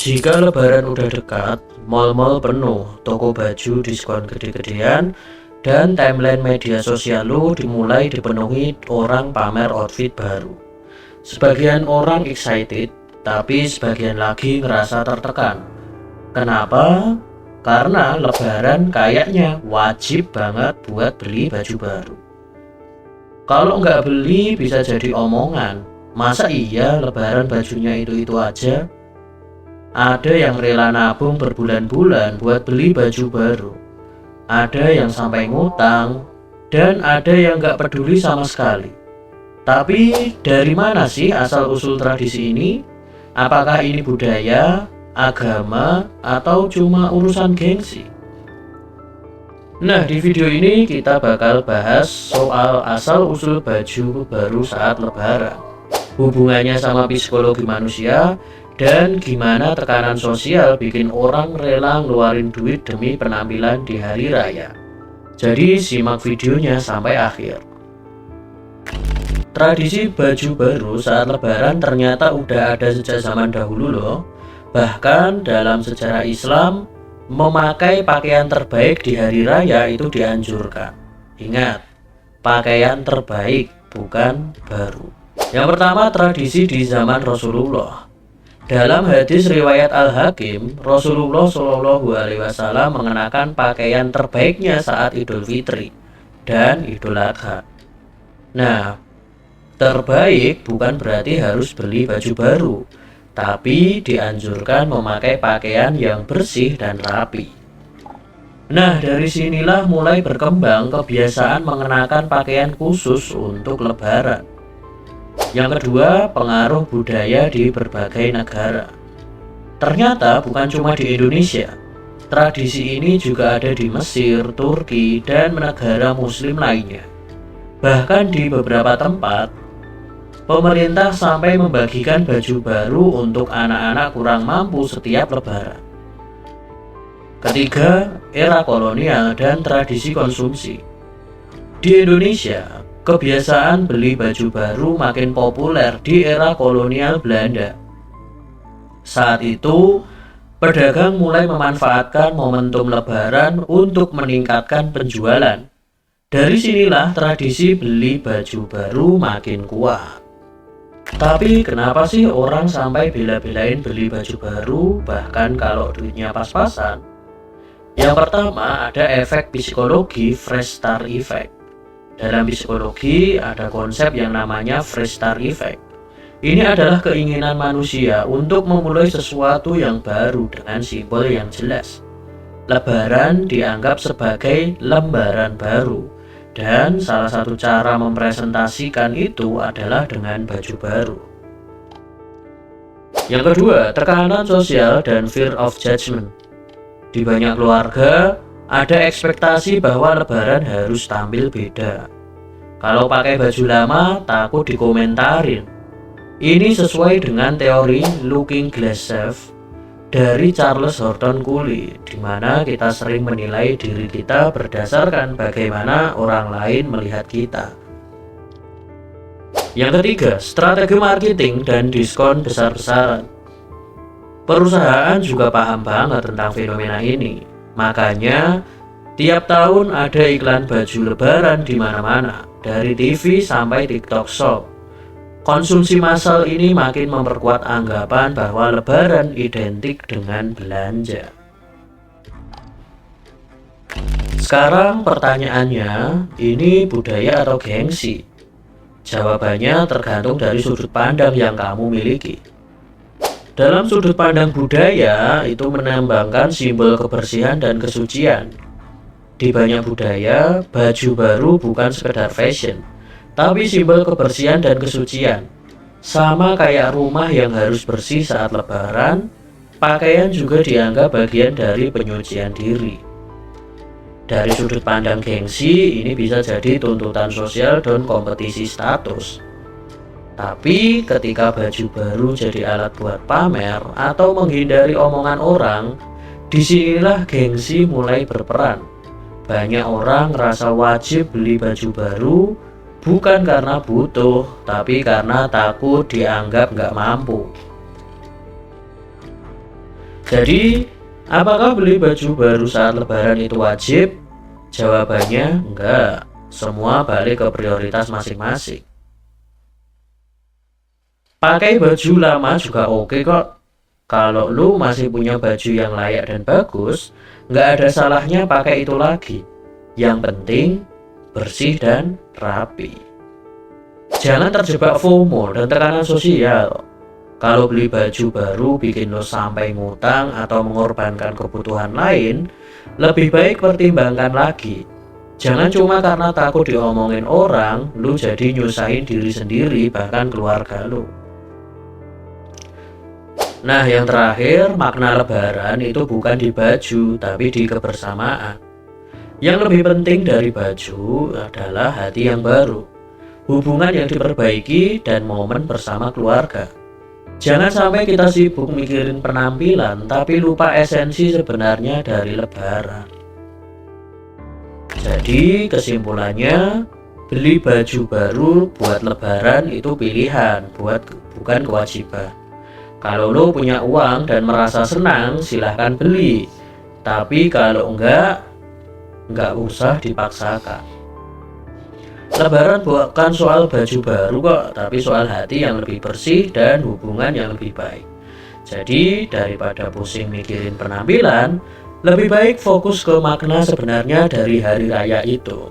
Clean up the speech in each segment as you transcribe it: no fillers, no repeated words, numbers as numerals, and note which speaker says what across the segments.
Speaker 1: Jika lebaran udah dekat, mal-mal penuh, toko baju diskon gede-gedean, dan timeline media sosial lo dimulai dipenuhi orang pamer outfit baru. Sebagian orang excited, tapi sebagian lagi ngerasa tertekan. Kenapa? Karena lebaran kayaknya wajib banget buat beli baju baru. Kalau nggak beli bisa jadi omongan. Masa iya lebaran bajunya itu-itu aja? Ada yang rela nabung berbulan-bulan buat beli baju baru. Ada yang sampai ngutang, dan ada yang nggak peduli sama sekali. Tapi dari mana sih asal-usul tradisi ini? Apakah ini budaya, agama, atau cuma urusan gengsi? Nah, di video ini kita bakal bahas soal asal-usul baju baru saat lebaran, hubungannya sama psikologi manusia, dan gimana tekanan sosial bikin orang rela ngeluarin duit demi penampilan di hari raya. Jadi simak videonya sampai akhir. Tradisi baju baru saat lebaran ternyata udah ada sejak zaman dahulu loh. Bahkan dalam sejarah Islam, memakai pakaian terbaik di hari raya itu dianjurkan. Ingat, pakaian terbaik bukan baru. Yang pertama, tradisi di zaman Rasulullah. Dalam hadis riwayat Al-Hakim, Rasulullah Shallallahu Alaihi Wasallam mengenakan pakaian terbaiknya saat Idul Fitri dan Idul Adha. Nah, terbaik bukan berarti harus beli baju baru, tapi dianjurkan memakai pakaian yang bersih dan rapi. Nah, dari sinilah mulai berkembang kebiasaan mengenakan pakaian khusus untuk lebaran. Yang kedua, pengaruh budaya di berbagai negara. Ternyata bukan cuma di Indonesia. Tradisi ini juga ada di Mesir, Turki, dan negara muslim lainnya. Bahkan di beberapa tempat, pemerintah sampai membagikan baju baru untuk anak-anak kurang mampu setiap lebaran. Ketiga, era kolonial dan tradisi konsumsi. Di Indonesia, kebiasaan beli baju baru makin populer di era kolonial Belanda. Saat itu, pedagang mulai memanfaatkan momentum lebaran untuk meningkatkan penjualan. Dari sinilah tradisi beli baju baru makin kuat. Tapi kenapa sih orang sampai bela-belain beli baju baru bahkan kalau duitnya pas-pasan? Yang pertama, ada efek psikologi fresh start effect. Dalam psikologi ada konsep yang namanya fresh start effect. Ini adalah keinginan manusia untuk memulai sesuatu yang baru dengan simbol yang jelas. Lebaran dianggap sebagai lembaran baru, dan salah satu cara mempresentasikan itu adalah dengan baju baru. Yang kedua, tekanan sosial dan fear of judgment. Di banyak keluarga, ada ekspektasi bahwa lebaran harus tampil beda. Kalau pakai baju lama, takut dikomentarin. Ini sesuai dengan teori Looking Glass Self dari Charles Horton Cooley, di mana kita sering menilai diri kita berdasarkan bagaimana orang lain melihat kita. Yang ketiga, strategi marketing dan diskon besar-besaran. Perusahaan juga paham banget tentang fenomena ini. Makanya, tiap tahun ada iklan baju lebaran di mana-mana, dari TV sampai TikTok Shop. Konsumsi massal ini makin memperkuat anggapan bahwa lebaran identik dengan belanja. Sekarang pertanyaannya, ini budaya atau gengsi? Jawabannya tergantung dari sudut pandang yang kamu miliki. Dalam sudut pandang budaya, itu menambangkan simbol kebersihan dan kesucian. Di banyak budaya, baju baru bukan sekedar fashion, tapi simbol kebersihan dan kesucian. Sama kayak rumah yang harus bersih saat lebaran, pakaian juga dianggap bagian dari penyucian diri. Dari sudut pandang gengsi, ini bisa jadi tuntutan sosial dan kompetisi status. Tapi ketika baju baru jadi alat buat pamer atau menghindari omongan orang, disinilah gengsi mulai berperan. Banyak orang ngerasa wajib beli baju baru bukan karena butuh, tapi karena takut dianggap nggak mampu. Jadi, apakah beli baju baru saat lebaran itu wajib? Jawabannya enggak. Semua balik ke prioritas masing-masing. Pakai baju lama juga oke kok. Kalau lu masih punya baju yang layak dan bagus, nggak ada salahnya pakai itu lagi. Yang penting bersih dan rapi. Jangan terjebak FOMO dan tekanan sosial. Kalau beli baju baru bikin lo sampai ngutang atau mengorbankan kebutuhan lain, lebih baik pertimbangkan lagi. Jangan cuma karena takut diomongin orang, lu jadi nyusahin diri sendiri bahkan keluarga lu. Nah, yang terakhir, makna lebaran itu bukan di baju, tapi di kebersamaan. Yang lebih penting dari baju adalah hati yang baru, hubungan yang diperbaiki, dan momen bersama keluarga. Jangan sampai kita sibuk mikirin penampilan, tapi lupa esensi sebenarnya dari lebaran. Jadi, kesimpulannya, beli baju baru buat lebaran itu pilihan, bukan kewajiban. Kalau lo punya uang dan merasa senang, silahkan beli. Tapi kalau enggak usah dipaksakan. Lebaran bukan soal baju baru kok, tapi soal hati yang lebih bersih dan hubungan yang lebih baik. Jadi daripada pusing mikirin penampilan, lebih baik fokus ke makna sebenarnya dari hari raya itu.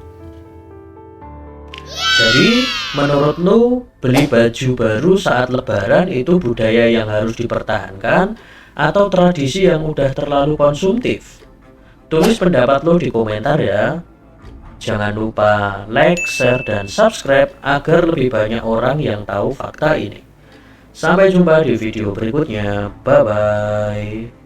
Speaker 1: Jadi menurut lu, beli baju baru saat lebaran itu budaya yang harus dipertahankan atau tradisi yang udah terlalu konsumtif? Tulis pendapat lo di komentar ya. Jangan lupa like, share, dan subscribe agar lebih banyak orang yang tahu fakta ini. Sampai jumpa di video berikutnya. Bye-bye.